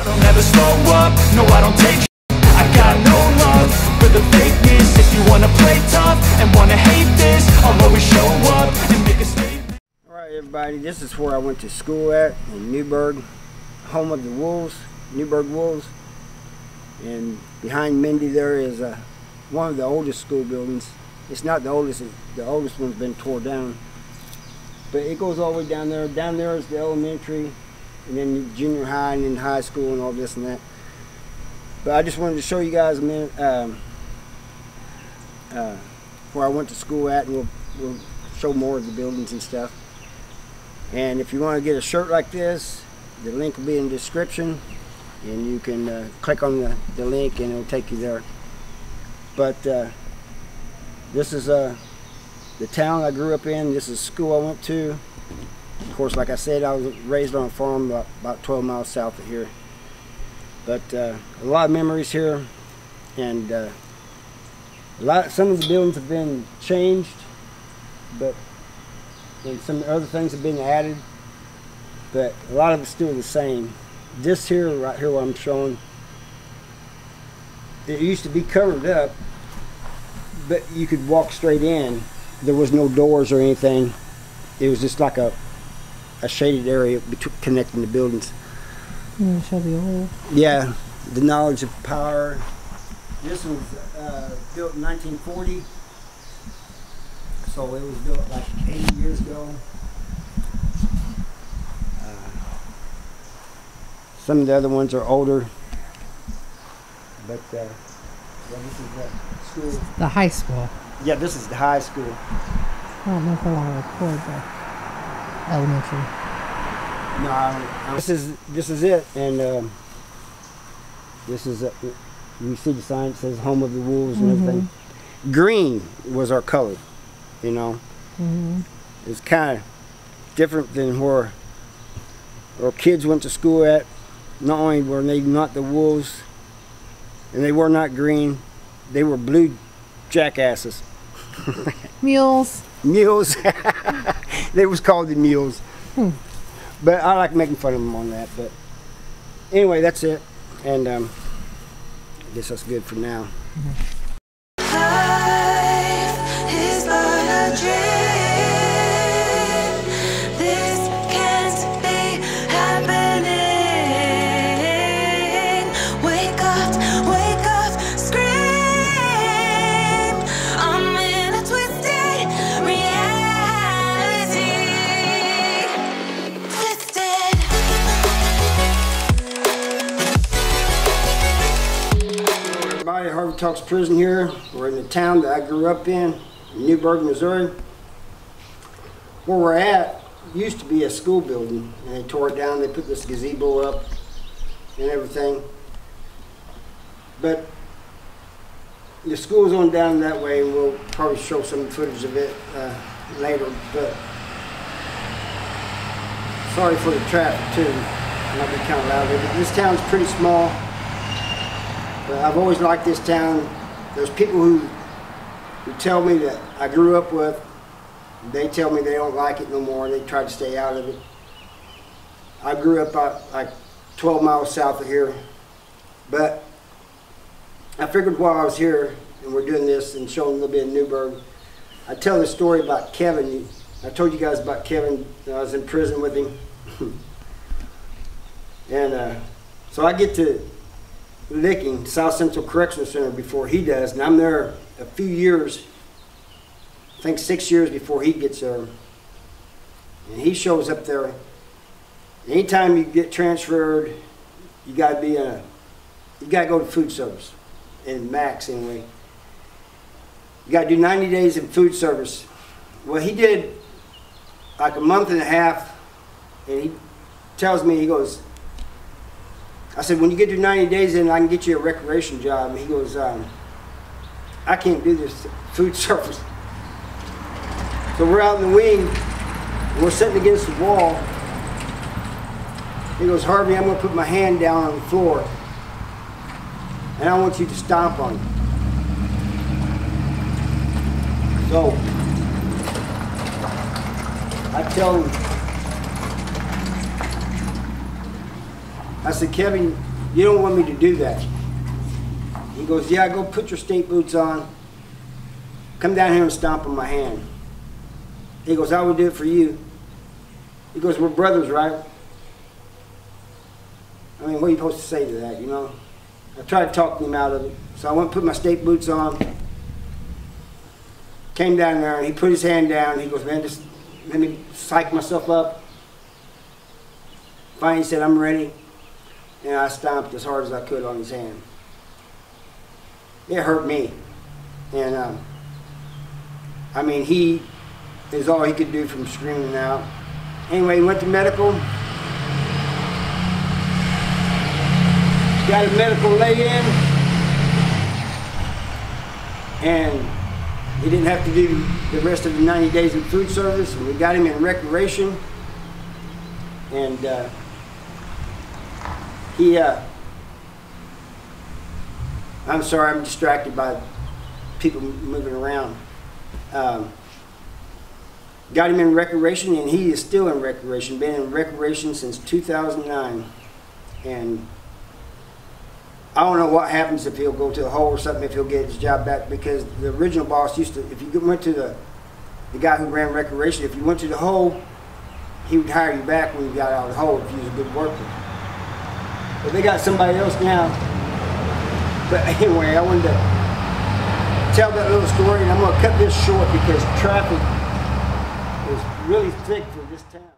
I don't ever slow up, no I don't take I got no love for the fakeness. If you wanna play tough and wanna hate this, I'll always show up and make a statement. Alright everybody, this is where I went to school at, in Newburg, home of the Wolves, Newburg Wolves. And behind Mindy there is one of the oldest school buildings. It's not the oldest one's been tore down. But it goes all the way down there. Down there is the elementary, and then junior high, and then high school, and all this and that. But I just wanted to show you guys a minute where I went to school at, and we'll show more of the buildings and stuff. And if you want to get a shirt like this, the link will be in the description, and you can click on the link and it'll take you there. But this is the town I grew up in. This is the school I went to. Of course, like I said, I was raised on a farm about 12 miles south of here. But a lot of memories here, and some of the buildings have been changed, and some other things have been added, but a lot of it's still the same. This here, right here, what I'm showing, it used to be covered up, but you could walk straight in. There was no doors or anything. It was just like a shaded area connecting the buildings. You want to show the old? Yeah, the knowledge of power. This was built in 1940, so it was built like 80 years ago. Some of the other ones are older, but yeah, this is the school. The high school. Yeah, this is the high school. I don't know if I want to record the elementary. No, I don't. This is it, and this is you see the sign that says "Home of the Wolves" and everything. Green was our color, you know. It's kind of different than where our kids went to school at. Not only were they not the Wolves, and they were not green, they were blue jackasses. Mules. Mules. They was called the Mules. But I like making fun of them on that. But anyway, that's it. And I guess that's good for now. Life is but a dream. This can't be happening. Wake up, scream. I'm in a twisted reality. Twisted. Everybody, Harvey Talks Prison here. We're in the town that I grew up in Newburg, Missouri. Where we're at used to be a school building, and they tore it down. They put this gazebo up and everything. But the school's on down that way, and we'll probably show some footage of it later. But sorry for the traffic too. It might be kind of loud here, but this town's pretty small. But I've always liked this town. There's people who tell me that I grew up with. They tell me they don't like it no more. They try to stay out of it. I grew up like 12 miles south of here. But I figured while I was here and we're doing this and showing a little bit of Newburg, I'd tell the story about Kevin. I told you guys about Kevin. I was in prison with him. And so I get to Licking, South Central Correctional Center, before he does, and I'm there a few years, I think 6 years before he gets there. And he shows up there. Anytime you get transferred, you gotta go to food service, in max anyway. You gotta do 90 days in food service. Well, he did like a month and a half, and he tells me, he goes, I said, when you get to 90 days in, I can get you a recreation job. And he goes, I can't do this food service. So we're out in the wing, and we're sitting against the wall. He goes, Harvey, I'm going to put my hand down on the floor, and I want you to stomp on it. So I tell him, I said, Kevin, you don't want me to do that. He goes, yeah, go put your state boots on. Come down here and stomp on my hand. He goes, I would do it for you. He goes, we're brothers, right? I mean, what are you supposed to say to that, you know? I tried to talk him out of it. So I went and put my state boots on. Came down there and he put his hand down. He goes, man, just let me psych myself up. Finally he said, I'm ready. And I stomped as hard as I could on his hand. It hurt me. And I mean, he is all he could do from screaming out. Anyway, he went to medical. Got a medical lay-in. And he didn't have to do the rest of the 90 days of food service. And we got him in recreation. And I'm sorry, I'm distracted by people moving around. Got him in recreation, and he is still in recreation. Been in recreation since 2009. And I don't know what happens if he'll go to the hole or something, if he'll get his job back, because the original boss used to, if you went to the guy who ran recreation, if you went to the hole, he would hire you back when you got out of the hole if you was a good worker. But they got somebody else now. But anyway, I wanted to tell that little story, and I'm going to cut this short because traffic is really thick for this town.